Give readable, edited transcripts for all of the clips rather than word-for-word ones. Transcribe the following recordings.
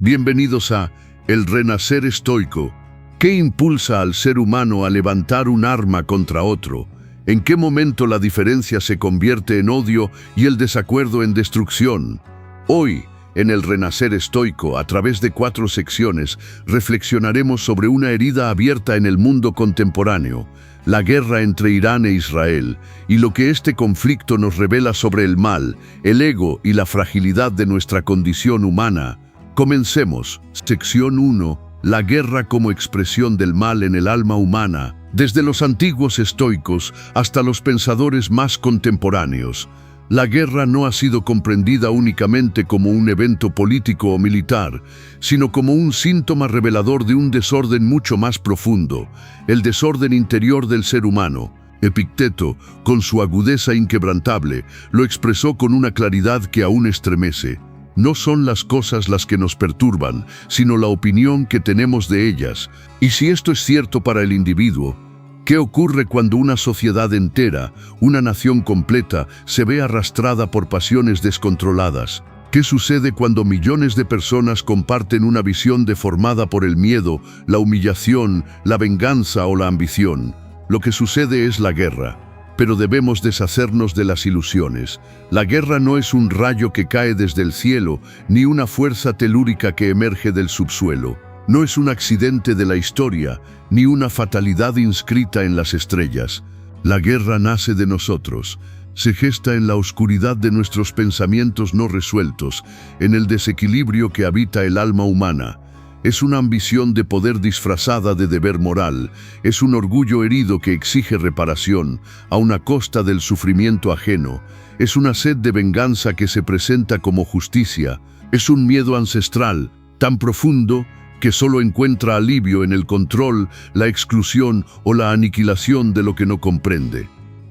Bienvenidos a El Renacer Estoico. ¿Qué impulsa al ser humano a levantar un arma contra otro? ¿En qué momento la diferencia se convierte en odio y el desacuerdo en destrucción? Hoy, en El Renacer Estoico, a través de 4 secciones, reflexionaremos sobre una herida abierta en el mundo contemporáneo, la guerra entre Irán e Israel, y lo que este conflicto nos revela sobre el mal, el ego y la fragilidad de nuestra condición humana. Comencemos. Sección 1. La guerra como expresión del mal en el alma humana. Desde los antiguos estoicos hasta los pensadores más contemporáneos, la guerra no ha sido comprendida únicamente como un evento político o militar, sino como un síntoma revelador de un desorden mucho más profundo, el desorden interior del ser humano. Epicteto, con su agudeza inquebrantable, lo expresó con una claridad que aún estremece. No son las cosas las que nos perturban, sino la opinión que tenemos de ellas. Y si esto es cierto para el individuo, ¿qué ocurre cuando una sociedad entera, una nación completa, se ve arrastrada por pasiones descontroladas? ¿Qué sucede cuando millones de personas comparten una visión deformada por el miedo, la humillación, la venganza o la ambición? Lo que sucede es la guerra. Pero debemos deshacernos de las ilusiones. La guerra no es un rayo que cae desde el cielo, ni una fuerza telúrica que emerge del subsuelo. No es un accidente de la historia, ni una fatalidad inscrita en las estrellas. La guerra nace de nosotros. Se gesta en la oscuridad de nuestros pensamientos no resueltos, en el desequilibrio que habita el alma humana. Es una ambición de poder disfrazada de deber moral, es un orgullo herido que exige reparación, a una costa del sufrimiento ajeno, es una sed de venganza que se presenta como justicia, es un miedo ancestral, tan profundo que solo encuentra alivio en el control, la exclusión o la aniquilación de lo que no comprende.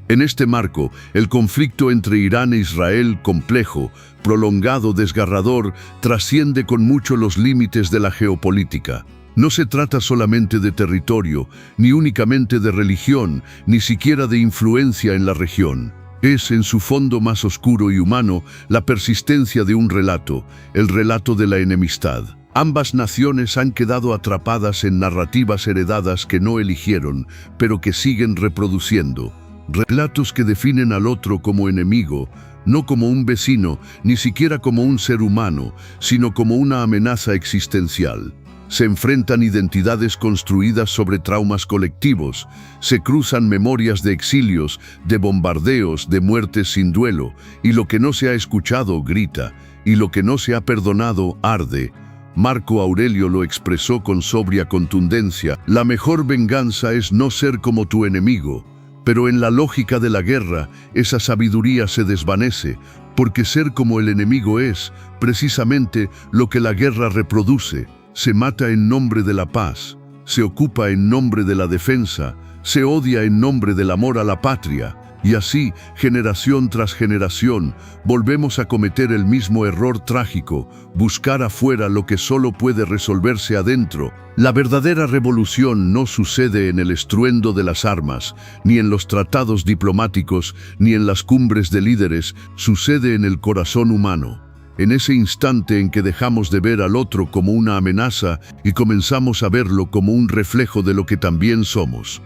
En este marco, el conflicto entre Irán e Israel, complejo, prolongado, desgarrador, trasciende con mucho los límites de la geopolítica. No se trata solamente de territorio, ni únicamente de religión, ni siquiera de influencia en la región. Es, en su fondo más oscuro y humano, la persistencia de un relato, el relato de la enemistad. Ambas naciones han quedado atrapadas en narrativas heredadas que no eligieron, pero que siguen reproduciendo. Relatos que definen al otro como enemigo, no como un vecino, ni siquiera como un ser humano, sino como una amenaza existencial. Se enfrentan identidades construidas sobre traumas colectivos, se cruzan memorias de exilios, de bombardeos, de muertes sin duelo, y lo que no se ha escuchado grita, y lo que no se ha perdonado arde. Marco Aurelio lo expresó con sobria contundencia: la mejor venganza es no ser como tu enemigo. Pero en la lógica de la guerra, esa sabiduría se desvanece, porque ser como el enemigo es, precisamente, lo que la guerra reproduce. Se mata en nombre de la paz, se ocupa en nombre de la defensa, se odia en nombre del amor a la patria. Y así, generación tras generación, volvemos a cometer el mismo error trágico, buscar afuera lo que solo puede resolverse adentro. La verdadera revolución no sucede en el estruendo de las armas, ni en los tratados diplomáticos, ni en las cumbres de líderes, sucede en el corazón humano. En ese instante en que dejamos de ver al otro como una amenaza y comenzamos a verlo como un reflejo de lo que también somos.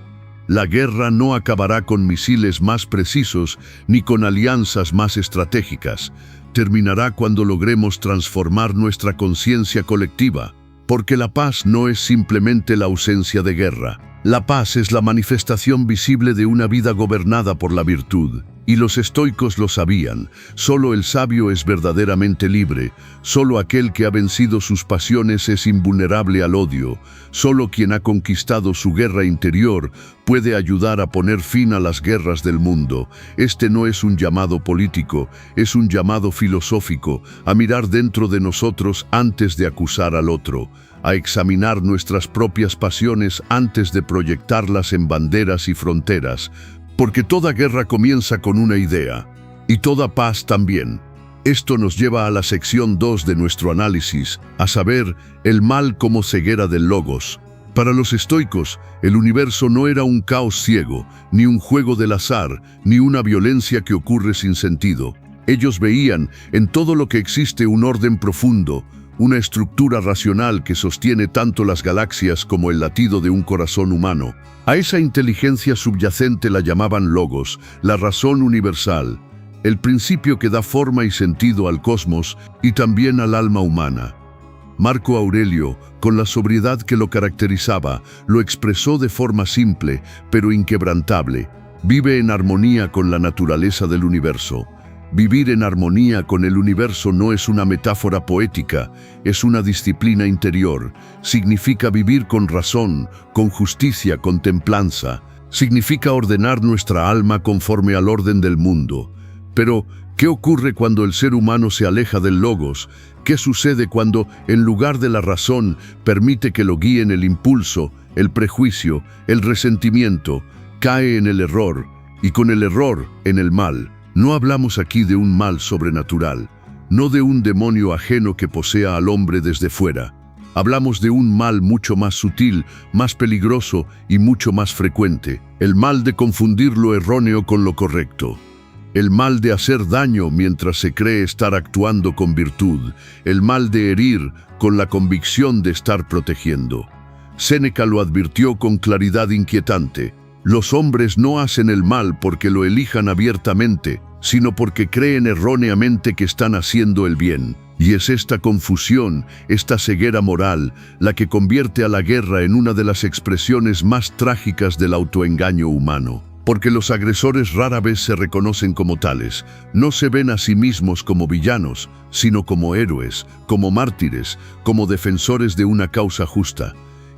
La guerra no acabará con misiles más precisos ni con alianzas más estratégicas. Terminará cuando logremos transformar nuestra conciencia colectiva, porque la paz no es simplemente la ausencia de guerra. La paz es la manifestación visible de una vida gobernada por la virtud. Y los estoicos lo sabían. Solo el sabio es verdaderamente libre. Solo aquel que ha vencido sus pasiones es invulnerable al odio. Solo quien ha conquistado su guerra interior puede ayudar a poner fin a las guerras del mundo. Este no es un llamado político, es un llamado filosófico, a mirar dentro de nosotros antes de acusar al otro, a examinar nuestras propias pasiones antes de proyectarlas en banderas y fronteras. Porque toda guerra comienza con una idea, y toda paz también. Esto nos lleva a la sección 2 de nuestro análisis, a saber, el mal como ceguera del logos. Para los estoicos, el universo no era un caos ciego, ni un juego del azar, ni una violencia que ocurre sin sentido. Ellos veían en todo lo que existe un orden profundo, una estructura racional que sostiene tanto las galaxias como el latido de un corazón humano. A esa inteligencia subyacente la llamaban logos, la razón universal, el principio que da forma y sentido al cosmos y también al alma humana. Marco Aurelio, con la sobriedad que lo caracterizaba, lo expresó de forma simple, pero inquebrantable. Vive en armonía con la naturaleza del universo. Vivir en armonía con el universo no es una metáfora poética, es una disciplina interior. Significa vivir con razón, con justicia, con templanza. Significa ordenar nuestra alma conforme al orden del mundo. Pero, ¿qué ocurre cuando el ser humano se aleja del logos? ¿Qué sucede cuando, en lugar de la razón, permite que lo guíen el impulso, el prejuicio, el resentimiento? Cae en el error, y con el error, en el mal. No hablamos aquí de un mal sobrenatural, no de un demonio ajeno que posea al hombre desde fuera. Hablamos de un mal mucho más sutil, más peligroso y mucho más frecuente. El mal de confundir lo erróneo con lo correcto. El mal de hacer daño mientras se cree estar actuando con virtud. El mal de herir con la convicción de estar protegiendo. Séneca lo advirtió con claridad inquietante. Los hombres no hacen el mal porque lo elijan abiertamente, sino porque creen erróneamente que están haciendo el bien. Y es esta confusión, esta ceguera moral, la que convierte a la guerra en una de las expresiones más trágicas del autoengaño humano. Porque los agresores rara vez se reconocen como tales, no se ven a sí mismos como villanos, sino como héroes, como mártires, como defensores de una causa justa.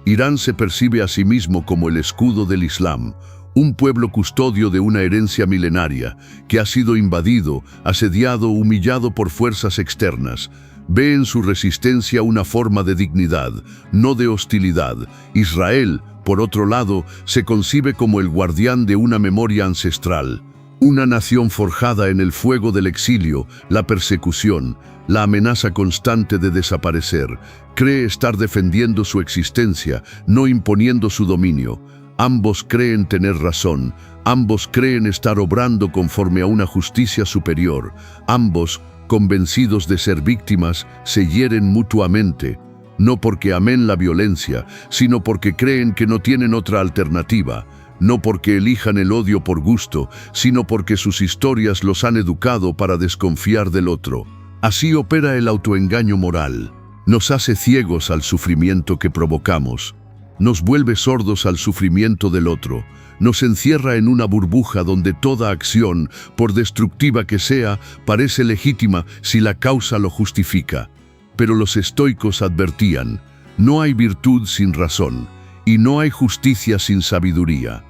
Irán se percibe a sí mismo como el escudo del Islam, un pueblo custodio de una herencia milenaria que ha sido invadido, asediado, humillado por fuerzas externas. Ve en su resistencia una forma de dignidad, no de hostilidad. Israel, por otro lado, se concibe como el guardián de una memoria ancestral. Una nación forjada en el fuego del exilio, la persecución, la amenaza constante de desaparecer. Cree estar defendiendo su existencia, no imponiendo su dominio. Ambos creen tener razón, ambos creen estar obrando conforme a una justicia superior. Ambos, convencidos de ser víctimas, se hieren mutuamente, no porque amen la violencia, sino porque creen que no tienen otra alternativa. No porque elijan el odio por gusto, sino porque sus historias los han educado para desconfiar del otro. Así opera el autoengaño moral. Nos hace ciegos al sufrimiento que provocamos. Nos vuelve sordos al sufrimiento del otro. Nos encierra en una burbuja donde toda acción, por destructiva que sea, parece legítima si la causa lo justifica. Pero los estoicos advertían, no hay virtud sin razón, y no hay justicia sin sabiduría.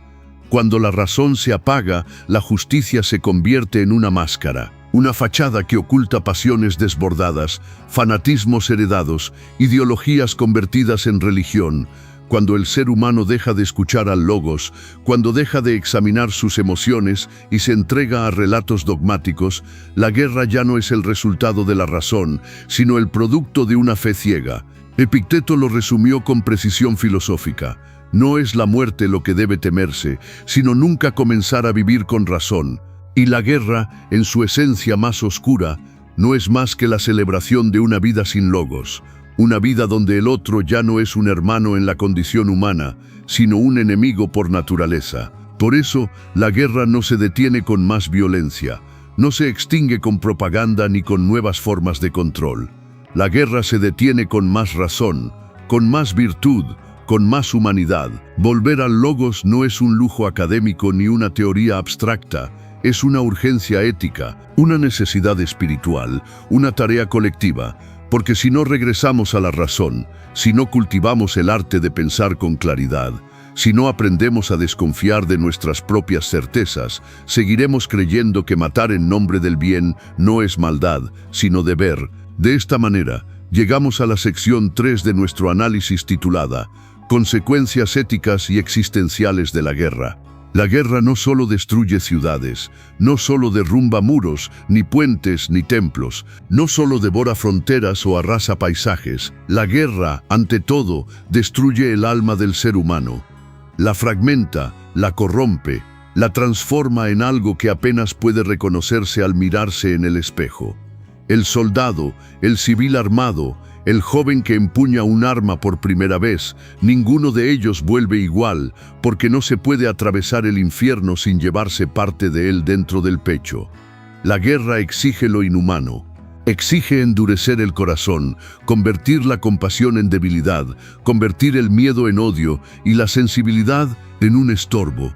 Cuando la razón se apaga, la justicia se convierte en una máscara, una fachada que oculta pasiones desbordadas, fanatismos heredados, ideologías convertidas en religión. Cuando el ser humano deja de escuchar al logos, cuando deja de examinar sus emociones y se entrega a relatos dogmáticos, la guerra ya no es el resultado de la razón, sino el producto de una fe ciega. Epicteto lo resumió con precisión filosófica. No es la muerte lo que debe temerse, sino nunca comenzar a vivir con razón. Y la guerra, en su esencia más oscura, no es más que la celebración de una vida sin logos, una vida donde el otro ya no es un hermano en la condición humana, sino un enemigo por naturaleza. Por eso, la guerra no se detiene con más violencia, no se extingue con propaganda ni con nuevas formas de control. La guerra se detiene con más razón, con más virtud, con más humanidad. Volver al logos no es un lujo académico ni una teoría abstracta, es una urgencia ética, una necesidad espiritual, una tarea colectiva, porque si no regresamos a la razón, si no cultivamos el arte de pensar con claridad, si no aprendemos a desconfiar de nuestras propias certezas, seguiremos creyendo que matar en nombre del bien no es maldad, sino deber. De esta manera, llegamos a la sección 3 de nuestro análisis titulada Consecuencias éticas y existenciales de la guerra. La guerra no solo destruye ciudades, no solo derrumba muros, ni puentes, ni templos, no solo devora fronteras o arrasa paisajes. La guerra, ante todo, destruye el alma del ser humano. La fragmenta, la corrompe, la transforma en algo que apenas puede reconocerse al mirarse en el espejo. El soldado, el civil armado, El joven que empuña un arma por primera vez, ninguno de ellos vuelve igual, porque no se puede atravesar el infierno sin llevarse parte de él dentro del pecho. La guerra exige lo inhumano. Exige endurecer el corazón, convertir la compasión en debilidad, convertir el miedo en odio y la sensibilidad en un estorbo.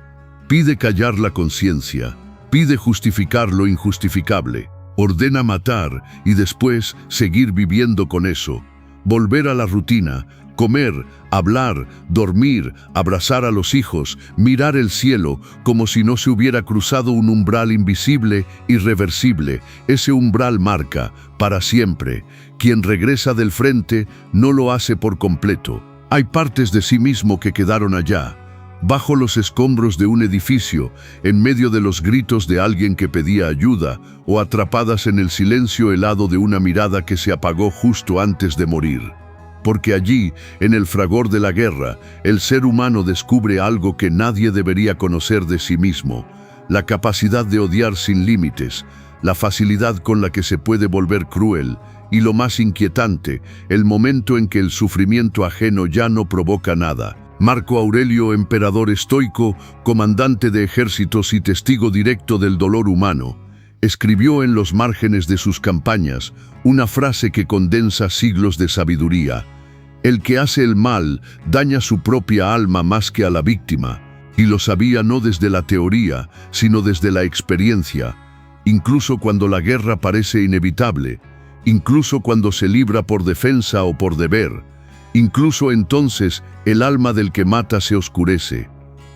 Pide callar la conciencia, pide justificar lo injustificable. Ordena matar y después seguir viviendo con eso. Volver a la rutina, comer, hablar, dormir, abrazar a los hijos, mirar el cielo como si no se hubiera cruzado un umbral invisible, irreversible. Ese umbral marca, para siempre. Quien regresa del frente no lo hace por completo. Hay partes de sí mismo que quedaron allá, bajo los escombros de un edificio, en medio de los gritos de alguien que pedía ayuda, o atrapadas en el silencio helado de una mirada que se apagó justo antes de morir. Porque allí, en el fragor de la guerra, el ser humano descubre algo que nadie debería conocer de sí mismo: la capacidad de odiar sin límites, la facilidad con la que se puede volver cruel, y lo más inquietante, el momento en que el sufrimiento ajeno ya no provoca nada. Marco Aurelio, emperador estoico, comandante de ejércitos y testigo directo del dolor humano, escribió en los márgenes de sus campañas una frase que condensa siglos de sabiduría: el que hace el mal daña su propia alma más que a la víctima, y lo sabía no desde la teoría, sino desde la experiencia. Incluso cuando la guerra parece inevitable, incluso cuando se libra por defensa o por deber, incluso entonces el alma del que mata se oscurece.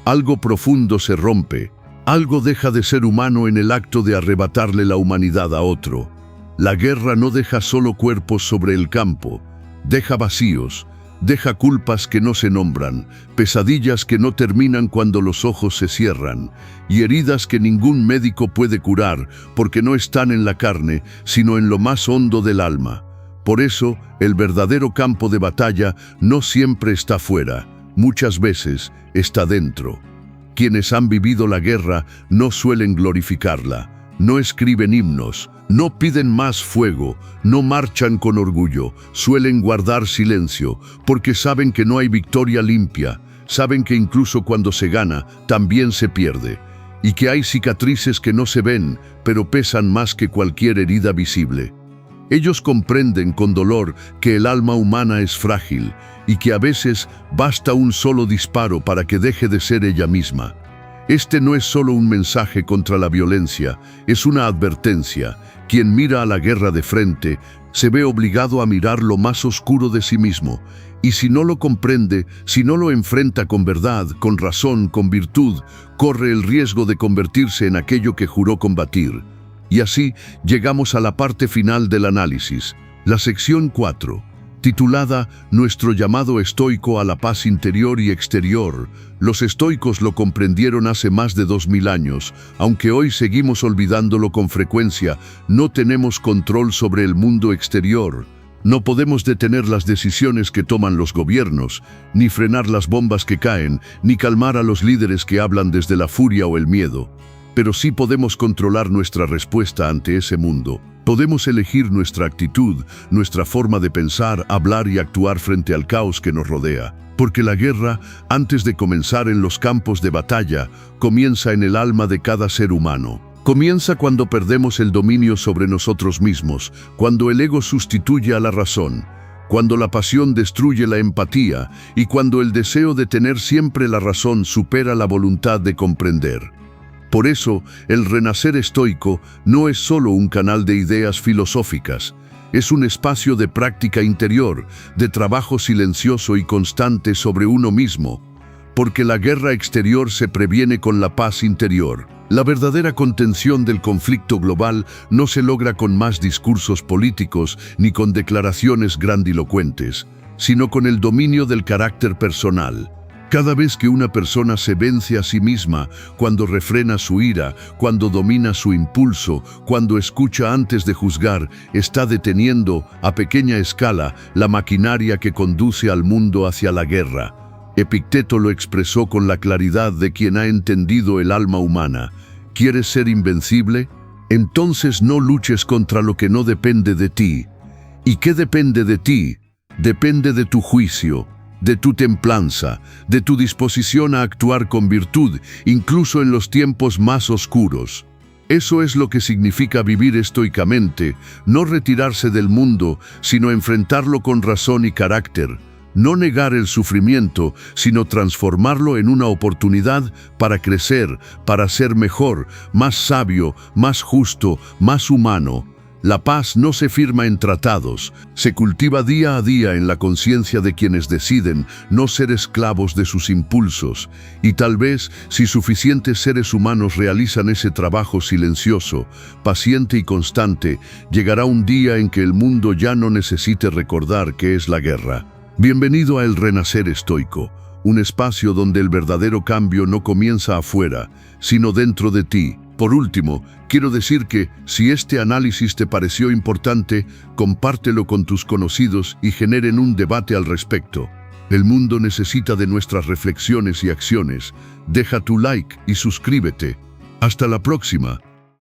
Algo profundo se rompe, algo deja de ser humano en el acto de arrebatarle la humanidad a otro. La guerra no deja solo cuerpos sobre el campo, deja vacíos, deja culpas que no se nombran, pesadillas que no terminan cuando los ojos se cierran, y heridas que ningún médico puede curar porque no están en la carne, sino en lo más hondo del alma. Por eso, el verdadero campo de batalla no siempre está fuera, muchas veces está dentro. Quienes han vivido la guerra no suelen glorificarla, no escriben himnos, no piden más fuego, no marchan con orgullo, suelen guardar silencio, porque saben que no hay victoria limpia, saben que incluso cuando se gana, también se pierde, y que hay cicatrices que no se ven, pero pesan más que cualquier herida visible. Ellos comprenden con dolor que el alma humana es frágil y que a veces basta un solo disparo para que deje de ser ella misma. Este no es solo un mensaje contra la violencia, es una advertencia. Quien mira a la guerra de frente se ve obligado a mirar lo más oscuro de sí mismo, y si no lo comprende, si no lo enfrenta con verdad, con razón, con virtud, corre el riesgo de convertirse en aquello que juró combatir. Y así llegamos a la parte final del análisis, la sección 4, titulada Nuestro llamado estoico a la paz interior y exterior. Los estoicos lo comprendieron hace más de 2000 años, aunque hoy seguimos olvidándolo con frecuencia. No tenemos control sobre el mundo exterior. No podemos detener las decisiones que toman los gobiernos, ni frenar las bombas que caen, ni calmar a los líderes que hablan desde la furia o el miedo. Pero sí podemos controlar nuestra respuesta ante ese mundo. Podemos elegir nuestra actitud, nuestra forma de pensar, hablar y actuar frente al caos que nos rodea. Porque la guerra, antes de comenzar en los campos de batalla, comienza en el alma de cada ser humano. Comienza cuando perdemos el dominio sobre nosotros mismos, cuando el ego sustituye a la razón, cuando la pasión destruye la empatía y cuando el deseo de tener siempre la razón supera la voluntad de comprender. Por eso, el renacer estoico no es solo un canal de ideas filosóficas, es un espacio de práctica interior, de trabajo silencioso y constante sobre uno mismo, porque la guerra exterior se previene con la paz interior. La verdadera contención del conflicto global no se logra con más discursos políticos ni con declaraciones grandilocuentes, sino con el dominio del carácter personal. Cada vez que una persona se vence a sí misma, cuando refrena su ira, cuando domina su impulso, cuando escucha antes de juzgar, está deteniendo, a pequeña escala, la maquinaria que conduce al mundo hacia la guerra. Epicteto lo expresó con la claridad de quien ha entendido el alma humana. ¿Quieres ser invencible? Entonces no luches contra lo que no depende de ti. ¿Y qué depende de ti? depende de tu juicio, de tu templanza, de tu disposición a actuar con virtud, incluso en los tiempos más oscuros. Eso es lo que significa vivir estoicamente, no retirarse del mundo, sino enfrentarlo con razón y carácter. No negar el sufrimiento, sino transformarlo en una oportunidad para crecer, para ser mejor, más sabio, más justo, más humano. La paz no se firma en tratados, se cultiva día a día en la conciencia de quienes deciden no ser esclavos de sus impulsos. Y tal vez, si suficientes seres humanos realizan ese trabajo silencioso, paciente y constante, llegará un día en que el mundo ya no necesite recordar qué es la guerra. Bienvenido a El Renacer Estoico, un espacio donde el verdadero cambio no comienza afuera, sino dentro de ti. Por último, quiero decir que, si este análisis te pareció importante, compártelo con tus conocidos y generen un debate al respecto. El mundo necesita de nuestras reflexiones y acciones. Deja tu like y suscríbete. Hasta la próxima.